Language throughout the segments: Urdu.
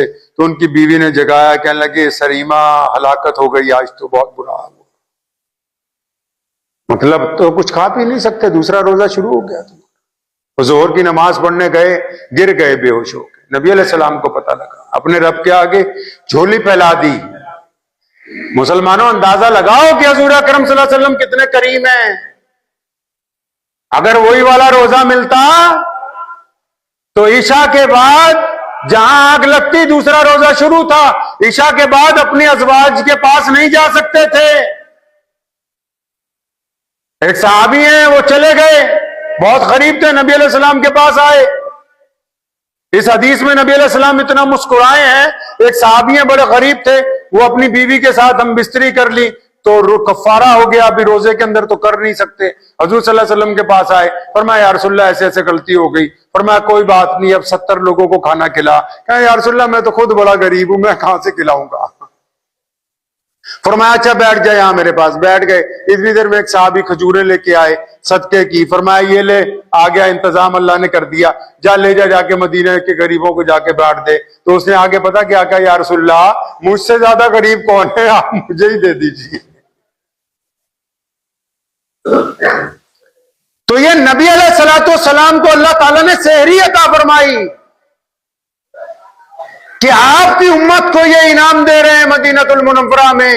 تو ان کی بیوی نے جگایا، کہنے لگے سریما ہلاکت ہو گئی، آج تو بہت برا حال ہوا، مطلب تو کچھ کھا پی نہیں سکتے، دوسرا روزہ شروع ہو گیا تو ظہر کی نماز پڑھنے گئے، گر گئے بے ہوش ہو گئے۔ نبی علیہ السلام کو پتہ لگا، اپنے رب کے آگے جھولی پھیلا دی۔ مسلمانوں اندازہ لگاؤ کہ حضور اکرم صلی اللہ علیہ وسلم کتنے کریم ہیں۔ اگر وہی والا روزہ ملتا تو عشاء کے بعد جہاں آگ لگتی دوسرا روزہ شروع تھا، عشاء کے بعد اپنی ازواج کے پاس نہیں جا سکتے تھے۔ ایک صحابی ہیں، وہ چلے گئے، بہت غریب تھے، نبی علیہ السلام کے پاس آئے۔ اس حدیث میں نبی علیہ السلام اتنا مسکرائے ہیں، ایک صحابی ہیں بڑے غریب تھے، وہ اپنی بیوی کے ساتھ ہم بستری کر لی تو کفارہ ہو گیا، ابھی روزے کے اندر تو کر نہیں سکتے۔ حضور صلی اللہ علیہ وسلم کے پاس آئے، فرمایا یا رسول اللہ ایسے ایسے غلطی ہو گئی۔ فرمایا کوئی بات نہیں، اب 70 لوگوں کو کھانا کھلا۔ کہا یا رسول اللہ میں تو خود بڑا غریب ہوں، میں کہاں سے کھلاؤں گا؟ فرمایا اچھا بیٹھ جائے یہاں میرے پاس۔ بیٹھ گئے، اتنی دیر میں ایک صحابی کھجوریں لے کے آئے صدقے کی، فرمایا یہ لے، آ گیا انتظام اللہ نے کر دیا، جا لے جا کے مدینہ کے غریبوں کو جا کے بانٹ دے۔ تو اس نے آگے پتا کیا کہا، یا رسول اللہ مجھ سے زیادہ غریب کون ہے، آپ مجھے ہی دے دیجیے۔ تو یہ نبی علیہ الصلوۃ والسلام کو اللہ تعالیٰ نے سحری عطا فرمائی کہ آپ کی امت کو یہ انعام دے رہے ہیں مدینہ المنورہ میں۔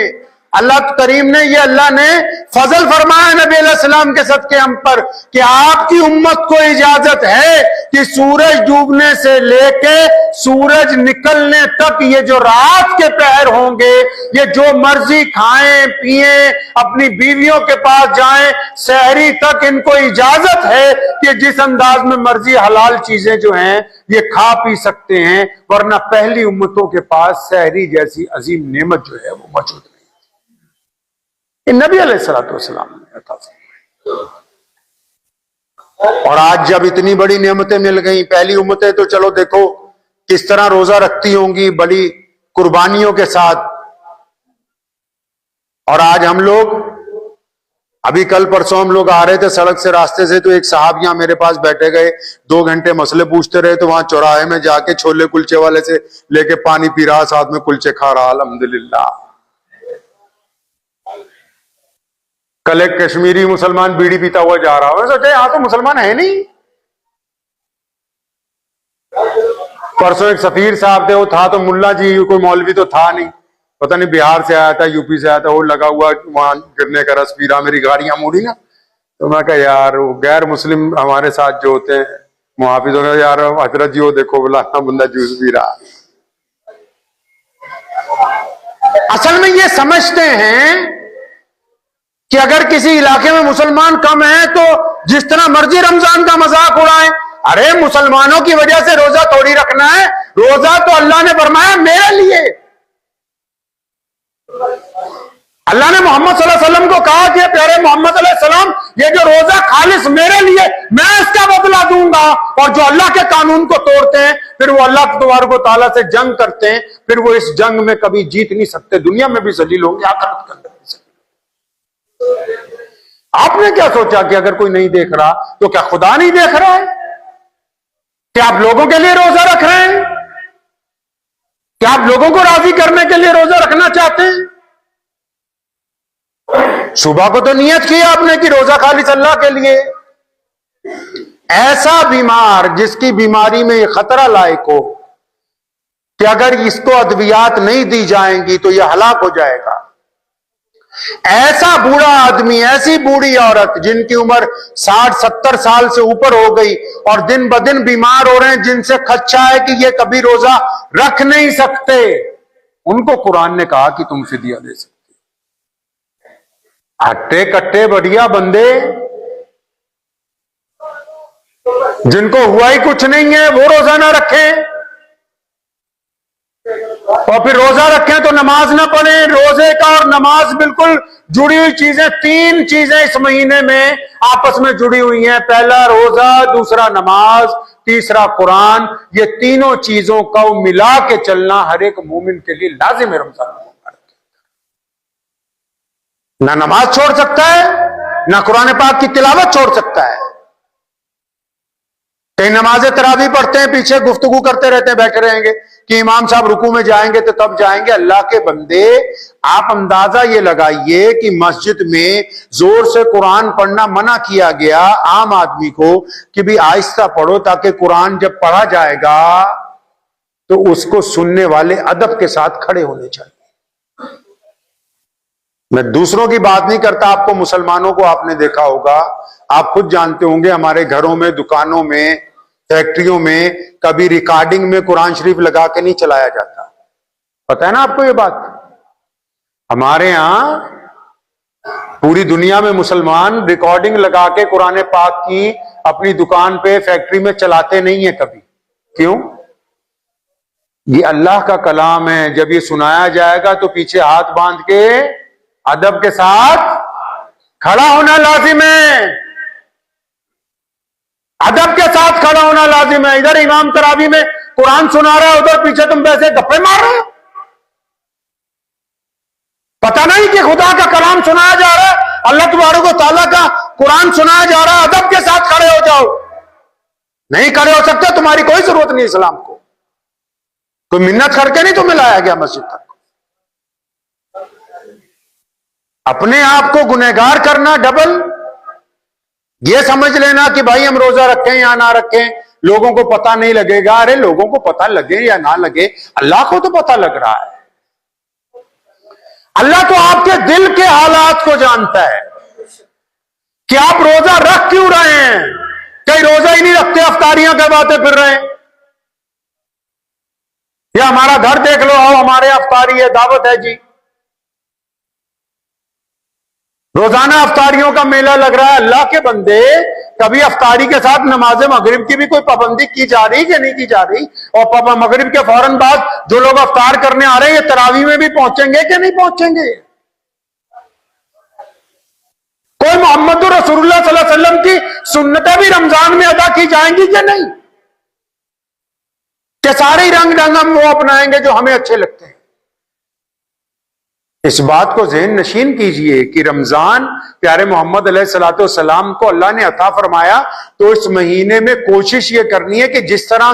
اللہ کریم نے، یہ اللہ نے فضل فرمایا نبی علیہ السلام کے صدقے ہم پر کہ آپ کی امت کو اجازت ہے کہ سورج ڈوبنے سے لے کے سورج نکلنے تک یہ جو رات کے پہر ہوں گے، یہ جو مرضی کھائیں پیئیں، اپنی بیویوں کے پاس جائیں، سحری تک ان کو اجازت ہے کہ جس انداز میں مرضی حلال چیزیں جو ہیں یہ کھا پی سکتے ہیں، ورنہ پہلی امتوں کے پاس سحری جیسی عظیم نعمت جو ہے وہ موجود نہیں۔ نبی علیہ السلام نے عطا فرمائی۔ اور آج جب اتنی بڑی نعمتیں مل گئیں، پہلی امتیں تو چلو دیکھو کس طرح روزہ رکھتی ہوں گی بڑی قربانیوں کے ساتھ، اور آج ہم لوگ، ابھی کل پرسوں ہم لوگ آ رہے تھے سڑک سے راستے سے، تو ایک صاحب یہاں میرے پاس بیٹھے گئے، 2 گھنٹے مسئلے پوچھتے رہے، تو وہاں چوراہے میں جا کے چھولے کلچے والے سے لے کے پانی پی رہا، ساتھ میں کلچے کھا رہا، الحمدللہ۔ کل ایک کشمیری مسلمان بیڑی پیتا ہوا جا رہا، میں سوچا یہاں تو مسلمان ہے نہیں۔ پرسوں ایک سفیر صاحب تھے، وہ تھا تو ملا جی، کوئی مولوی تو تھا نہیں، پتہ نہیں بہار سے آیا تھا، یو پی سے آیا تھا، وہ لگا ہوا وہاں گرنے کا رس پی رہا، میری گاڑیاں موڑی نا، تو میں کہا یار وہ غیر مسلم ہمارے ساتھ جو ہوتے ہیں محافظوں نے، یار حضرت جی وہ دیکھو فلانا بندہ جوس پی رہا۔ اصل میں یہ سمجھتے ہیں کہ اگر کسی علاقے میں مسلمان کم ہیں تو جس طرح مرضی رمضان کا مذاق اڑائیں۔ ارے مسلمانوں کی وجہ سے روزہ تھوڑی رکھنا ہے، روزہ تو اللہ نے فرمایا میرے لیے۔ اللہ نے محمد صلی اللہ علیہ وسلم کو کہا کہ پیارے محمد علیہ السلام یہ جو روزہ خالص میرے لیے، میں اس کا بدلہ دوں گا۔ اور جو اللہ کے قانون کو توڑتے ہیں پھر وہ اللہ تبارک و تعالیٰ سے جنگ کرتے ہیں، پھر وہ اس جنگ میں کبھی جیت نہیں سکتے، دنیا میں بھی ذلیل ہوں گے، آخرت کے اندر بھی ذلیل۔ آپ نے کیا سوچا کہ اگر کوئی نہیں دیکھ رہا تو کیا خدا نہیں دیکھ رہا ہے؟ کیا آپ لوگوں کے لیے روزہ رکھ رہے ہیں؟ کیا آپ لوگوں کو راضی کرنے کے لیے روزہ رکھنا چاہتے ہیں؟ صبح کو تو نیت کی آپ نے کہ روزہ خالص اللہ کے لیے۔ ایسا بیمار جس کی بیماری میں یہ خطرہ لائق ہو کہ اگر اس کو ادویات نہیں دی جائیں گی تو یہ ہلاک ہو جائے گا، ایسا بوڑھا آدمی، ایسی بوڑھی عورت جن کی عمر 60-70 سال سے اوپر ہو گئی اور دن بدن بیمار ہو رہے ہیں، جن سے خدشہ ہے کہ یہ کبھی روزہ رکھ نہیں سکتے، ان کو قرآن نے کہا کہ تم فدیہ دے سکتے۔ ہٹے کٹے بڑھیا بندے جن کو ہوا ہی کچھ نہیں ہے وہ روزہ نہ رکھیں، اور پھر روزہ رکھیں تو نماز نہ پڑھیں۔ روزے کا اور نماز بالکل جڑی ہوئی چیزیں، 3 چیزیں اس مہینے میں آپس میں جڑی ہوئی ہیں، پہلا روزہ، دوسرا نماز، تیسرا قرآن۔ یہ تینوں چیزوں کو ملا کے چلنا ہر ایک مومن کے لیے لازم ہے رمضان مبارک۔ نہ نماز چھوڑ سکتا ہے، نہ قرآن پاک کی تلاوت چھوڑ سکتا ہے۔ کئی نماز تراویح پڑھتے ہیں، پیچھے گفتگو کرتے رہتے ہیں، بیٹھے رہیں گے کہ امام صاحب رکوع میں جائیں گے تو تب جائیں گے۔ اللہ کے بندے، آپ اندازہ یہ لگائیے کہ مسجد میں زور سے قرآن پڑھنا منع کیا گیا عام آدمی کو کہ بھی آہستہ پڑھو، تاکہ قرآن جب پڑھا جائے گا تو اس کو سننے والے ادب کے ساتھ کھڑے ہونے چاہیے۔ میں دوسروں کی بات نہیں کرتا، آپ کو مسلمانوں کو آپ نے دیکھا ہوگا، آپ خود جانتے ہوں گے، ہمارے گھروں میں، دکانوں میں، فیکٹریوں میں کبھی ریکارڈنگ میں قرآن شریف لگا کے نہیں چلایا جاتا، پتہ ہے نا آپ کو یہ بات؟ ہمارے ہاں پوری دنیا میں مسلمان ریکارڈنگ لگا کے قرآن پاک کی اپنی دکان پہ، فیکٹری میں چلاتے نہیں ہیں کبھی۔ کیوں؟ یہ اللہ کا کلام ہے، جب یہ سنایا جائے گا تو پیچھے ہاتھ باندھ کے ادب کے ساتھ کھڑا ہونا لازم ہے، ادب کے ساتھ کھڑا ہونا لازم ہے۔ ادھر امام تراویح میں قرآن سنا رہا ہے، ادھر پیچھے تم ویسے گپے مار رہے ہو، پتہ نہیں کہ خدا کا کلام سنایا جا رہا ہے، اللہ تبارک و تعالیٰ کا قرآن سنایا جا رہا ہے، ادب کے ساتھ کھڑے ہو جاؤ۔ نہیں کھڑے ہو سکتے، تمہاری کوئی ضرورت نہیں اسلام کو، کوئی منت کر کے نہیں تمہیں لایا گیا مسجد تک۔ اپنے آپ کو گنہگار کرنا ڈبل، یہ سمجھ لینا کہ بھائی ہم روزہ رکھیں یا نہ رکھیں لوگوں کو پتہ نہیں لگے گا۔ ارے لوگوں کو پتہ لگے یا نہ لگے، اللہ کو تو پتہ لگ رہا ہے۔ اللہ تو آپ کے دل کے حالات کو جانتا ہے کہ آپ روزہ رکھ کیوں رہے ہیں۔ کئی روزہ ہی نہیں رکھتے، افطاریاں کرواتے پھر رہے ہیں۔ یا ہمارا گھر دیکھ لو، آؤ ہمارے افطاری ہے، دعوت ہے جی، روزانہ افطاریوں کا میلہ لگ رہا ہے۔ اللہ کے بندے، کبھی افطاری کے ساتھ نماز مغرب کی بھی کوئی پابندی کی جا رہی کہ نہیں کی جا رہی؟ اور مغرب کے فوراً بعد جو لوگ افطار کرنے آ رہے ہیں، یہ تراویح میں بھی پہنچیں گے کہ نہیں پہنچیں گے؟ کوئی محمد رسول اللہ صلی اللہ علیہ وسلم کی سنتیں بھی رمضان میں ادا کی جائیں گی کہ نہیں؟ کہ سارے رنگ ڈھنگ ہم وہ اپنائیں گے جو ہمیں اچھے لگتے ہیں؟ اس بات کو ذہن نشین کیجئے کہ رمضان پیارے محمد علیہ الصلوۃ والسلام کو اللہ نے عطا فرمایا، تو اس مہینے میں کوشش یہ کرنی ہے کہ جس طرح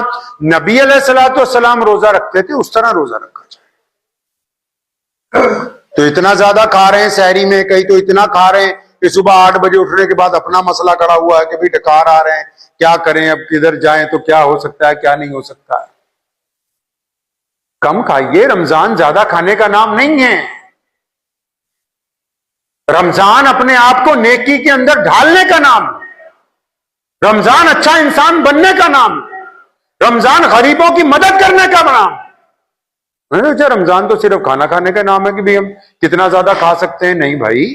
نبی علیہ الصلوۃ والسلام روزہ رکھتے تھے اس طرح روزہ رکھا جائے۔ تو اتنا زیادہ کھا رہے ہیں سحری میں، کئی تو اتنا کھا رہے ہیں کہ صبح 8 بجے اٹھنے کے بعد اپنا مسئلہ کھڑا ہوا ہے کہ بھی ڈکار آ رہے ہیں، کیا کریں، اب کدھر جائیں تو کیا ہو سکتا ہے کیا نہیں ہو سکتا ہے۔ کم کھائیے، رمضان زیادہ کھانے کا نام نہیں ہے۔ رمضان اپنے آپ کو نیکی کے اندر ڈھالنے کا نام، رمضان اچھا انسان بننے کا نام، رمضان غریبوں کی مدد کرنے کا نام۔ رمضان تو صرف کھانا کھانے کا نام ہے کہ بھی ہم کتنا زیادہ کھا سکتے ہیں، نہیں بھائی،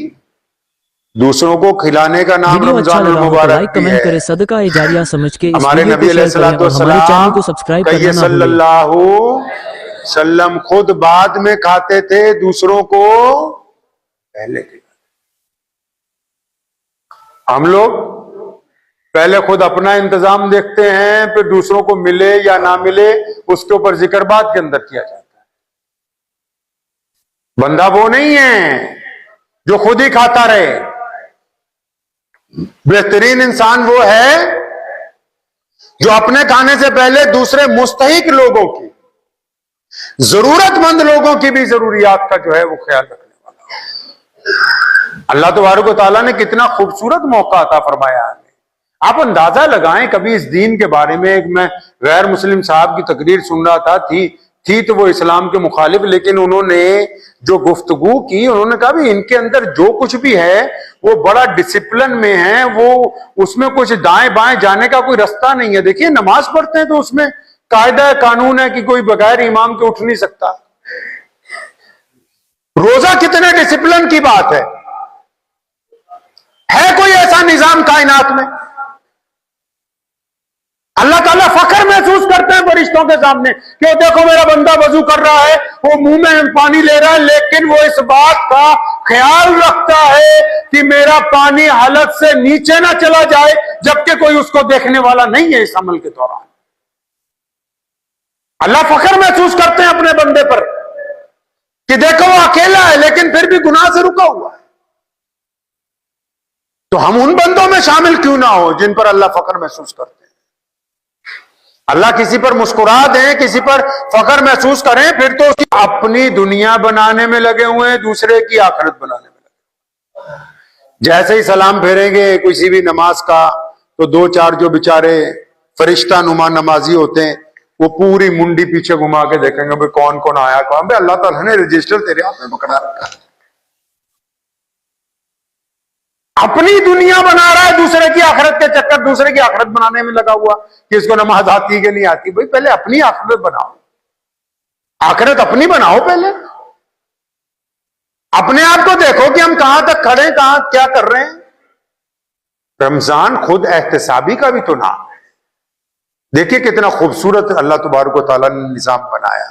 دوسروں کو کھلانے کا نام رمضان المبارک بھی ہے۔ صدقہ جاریہ سمجھ کے ہمارے نبی علیہ الصلوۃ والسلام صلی اللہ علیہ وسلم خود بعد میں کھاتے تھے، دوسروں کو پہلے کھلاتے۔ ہم لوگ پہلے خود اپنا انتظام دیکھتے ہیں، پھر دوسروں کو ملے یا نہ ملے اس کے اوپر ذکر بعد کے اندر کیا جاتا ہے۔ بندہ وہ نہیں ہے جو خود ہی کھاتا رہے، بہترین انسان وہ ہے جو اپنے کھانے سے پہلے دوسرے مستحق لوگوں کی، ضرورت مند لوگوں کی بھی ضروریات کا جو ہے وہ خیال رکھنے والا۔ اللہ تبارک و تعالیٰ نے کتنا خوبصورت موقع عطا فرمایا ہے۔ آپ اندازہ لگائیں، کبھی اس دین کے بارے میں، ایک میں غیر مسلم صاحب کی تقریر سن رہا تھا، تھی تو وہ اسلام کے مخالف، لیکن انہوں نے جو گفتگو کی، انہوں نے کہا بھی ان کے اندر جو کچھ بھی ہے وہ بڑا ڈسپلن میں ہے، وہ اس میں کچھ دائیں بائیں جانے کا کوئی رستہ نہیں ہے۔ دیکھیے نماز پڑھتے ہیں تو اس میں قاعدہ قانون ہے کہ کوئی بغیر امام کے اٹھ نہیں سکتا۔ روزہ کتنے ڈسپلن کی بات ہے کوئی ایسا نظام کائنات میں؟ اللہ تعالیٰ فخر محسوس کرتے ہیں فرشتوں کے سامنے کہ دیکھو میرا بندہ وضو کر رہا ہے، وہ منہ میں پانی لے رہا ہے، لیکن وہ اس بات کا خیال رکھتا ہے کہ میرا پانی حلق سے نیچے نہ چلا جائے، جبکہ کوئی اس کو دیکھنے والا نہیں ہے اس عمل کے دوران۔ اللہ فخر محسوس کرتے ہیں اپنے بندے پر کہ دیکھو وہ اکیلا ہے لیکن پھر بھی گناہ سے رکا ہوا ہے۔ تو ہم ان بندوں میں شامل کیوں نہ ہو جن پر اللہ فخر محسوس کرتے ہیں؟ اللہ کسی پر مسکرا دیں, کسی پر فخر محسوس کریں, پھر تو اپنی دنیا بنانے میں لگے ہوئے ہیں, دوسرے کی آخرت بنانے میں لگے ہوئے ہیں. جیسے ہی سلام پھیریں گے کسی بھی نماز کا, تو دو چار جو بیچارے فرشتہ نما نمازی ہوتے ہیں وہ پوری منڈی پیچھے گھما کے دیکھیں گے کون کون آیا کون. بھائی اللہ تعالیٰ نے رجسٹر تیرے ہاتھ میں پکڑا رکھا ہے, اپنی دنیا بنا رہا ہے, دوسرے کی آخرت کے چکر, دوسرے کی آخرت بنانے میں لگا ہوا کہ اس کو نماز آتی کہ نہیں آتی. بھائی پہلے اپنی آخرت بناؤ, آخرت اپنی بناؤ, پہلے اپنے آپ کو دیکھو کہ ہم کہاں تک کھڑے, کہاں کیا کر رہے ہیں. رمضان خود احتسابی کا بھی تو نام ہے. دیکھیے کتنا خوبصورت اللہ تبارک و تعالیٰ نے نظام بنایا.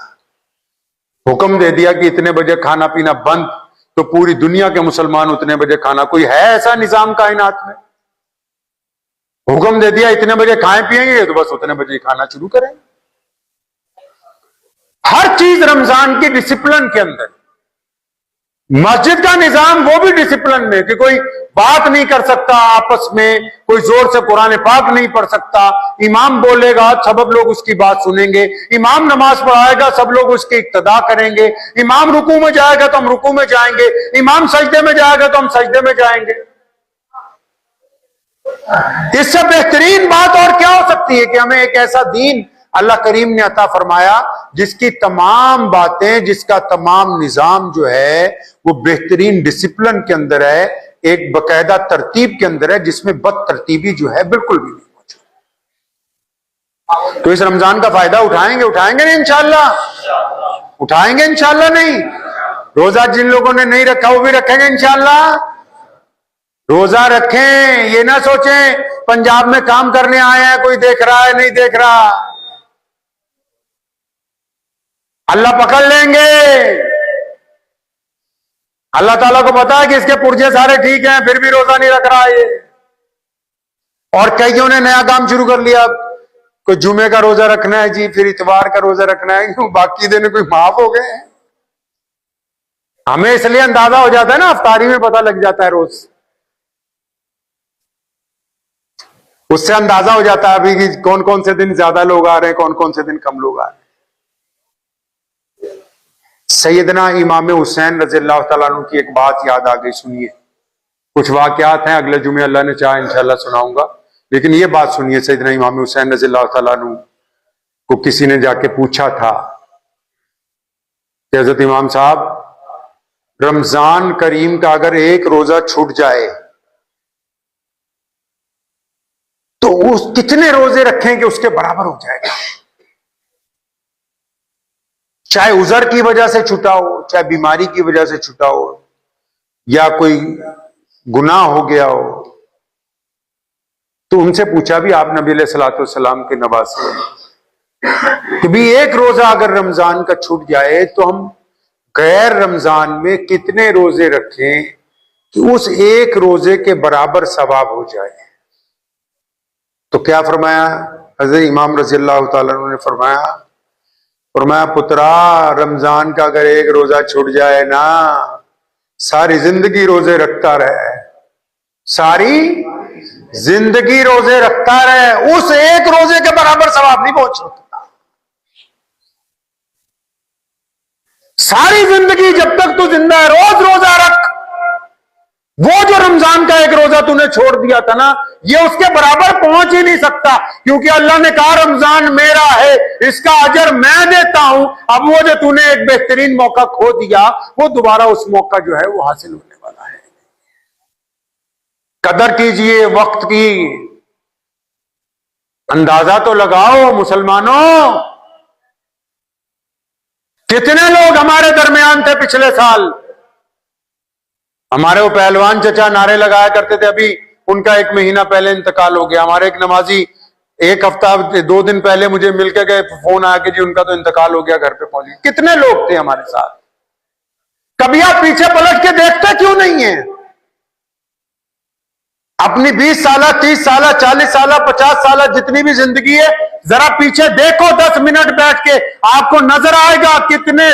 حکم دے دیا کہ اتنے بجے کھانا پینا بند, تو پوری دنیا کے مسلمان اتنے بجے کھانا. کوئی ہے ایسا نظام کائنات میں؟ حکم دے دیا اتنے بجے کھائیں پیئیں گے تو بس اتنے بجے کھانا شروع کریں. ہر چیز رمضان کی ڈسپلن کے اندر. مسجد کا نظام وہ بھی ڈسپلن میں کہ کوئی بات نہیں کر سکتا آپس میں, کوئی زور سے قرآن پاک نہیں پڑھ سکتا. امام بولے گا سب لوگ اس کی بات سنیں گے, امام نماز پڑھائے گا سب لوگ اس کی اقتدا کریں گے, امام رکوع میں جائے گا تو ہم رکوع میں جائیں گے, امام سجدے میں جائے گا تو ہم سجدے میں جائیں گے. اس سے بہترین بات اور کیا ہو سکتی ہے کہ ہمیں ایک ایسا دین اللہ کریم نے عطا فرمایا جس کی تمام باتیں, جس کا تمام نظام جو ہے وہ بہترین ڈسپلن کے اندر ہے, ایک باقاعدہ ترتیب کے اندر ہے, جس میں بد ترتیبی جو ہے بالکل بھی نہیں موجود. تو اس رمضان کا فائدہ اٹھائیں گے نہیں انشاءاللہ؟ اٹھائیں گے انشاءاللہ. نہیں, روزہ جن لوگوں نے نہیں رکھا وہ بھی رکھیں گے انشاءاللہ. روزہ رکھیں, یہ نہ سوچیں پنجاب میں کام کرنے آئے ہیں کوئی دیکھ رہا ہے نہیں دیکھ رہا, اللہ پکڑ لیں گے. اللہ تعالیٰ کو پتا ہے کہ اس کے پرجے سارے ٹھیک ہیں پھر بھی روزہ نہیں رکھ رہا یہ. اور کئیوں نے نیا کام شروع کر لیا, کوئی جمعے کا روزہ رکھنا ہے جی, پھر اتوار کا روزہ رکھنا ہے, کیوں باقی دن کوئی معاف ہو گئے ہیں. ہمیں اس لیے اندازہ ہو جاتا ہے نا, افطاری میں پتہ لگ جاتا ہے روز, اس سے اندازہ ہو جاتا ہے ابھی کہ کون کون سے دن زیادہ لوگ آ رہے ہیں, کون کون سے دن کم لوگ آ رہے ہیں. سیدنا امام حسین رضی اللہ تعالیٰ عنہ کی ایک بات یاد آ گئی, سنیے. کچھ واقعات ہیں اگلے جمعے اللہ نے چاہا انشاءاللہ سناؤں گا, لیکن یہ بات سنیے. سیدنا امام حسین رضی اللہ تعالیٰ عنہ کو کسی نے جا کے پوچھا تھا کہ حضرت امام صاحب رمضان کریم کا اگر ایک روزہ چھوٹ جائے تو اس کتنے روزے رکھیں کہ اس کے برابر ہو جائے گا؟ چاہے عذر کی وجہ سے چھٹا ہو, چاہے بیماری کی وجہ سے چھٹا ہو, یا کوئی گناہ ہو گیا ہو. تو ان سے پوچھا بھی, آپ نبی علیہ الصلوۃ والسلام کے نواسے کہ بھی ایک روزہ اگر رمضان کا چھوٹ جائے تو ہم غیر رمضان میں کتنے روزے رکھیں کہ اس ایک روزے کے برابر ثواب ہو جائے. تو کیا فرمایا حضرت امام رضی اللہ تعالیٰ عنہ نے؟ فرمایا پترا, رمضان کا اگر ایک روزہ چھوٹ جائے نا, ساری زندگی روزے رکھتا رہے, ساری زندگی روزے رکھتا رہے, اس ایک روزے کے برابر ثواب نہیں پہنچ سکتا. ساری زندگی جب تک تو زندہ ہے روز روزہ رکھ, وہ جو رمضان کا ایک روزہ تو نے چھوڑ دیا تھا نا, یہ اس کے برابر پہنچ ہی نہیں سکتا, کیونکہ اللہ نے کہا رمضان میرا ہے, اس کا اجر میں دیتا ہوں. اب وہ جو تو نے ایک بہترین موقع کھو دیا, وہ دوبارہ اس موقع جو ہے وہ حاصل ہونے والا ہے. قدر کیجئے وقت کی, اندازہ تو لگاؤ مسلمانوں. کتنے لوگ ہمارے درمیان تھے پچھلے سال, ہمارے وہ پہلوان چچا نعرے لگایا کرتے تھے, ابھی ان کا 1 مہینہ پہلے انتقال ہو گیا. ہمارے ایک نمازی 1 ہفتہ 2 دن پہلے مجھے مل کے گئے, فون آیا کہ جی ان کا تو انتقال ہو گیا, گھر پہ پہنچ گئے. کتنے لوگ تھے ہمارے ساتھ. کبھی آپ پیچھے پلٹ کے دیکھتے کیوں نہیں ہیں؟ اپنی 20 سالہ 30 سالہ 40 سالہ 50 سالہ جتنی بھی زندگی ہے, ذرا پیچھے دیکھو 10 منٹ بیٹھ کے, آپ کو نظر آئے گا کتنے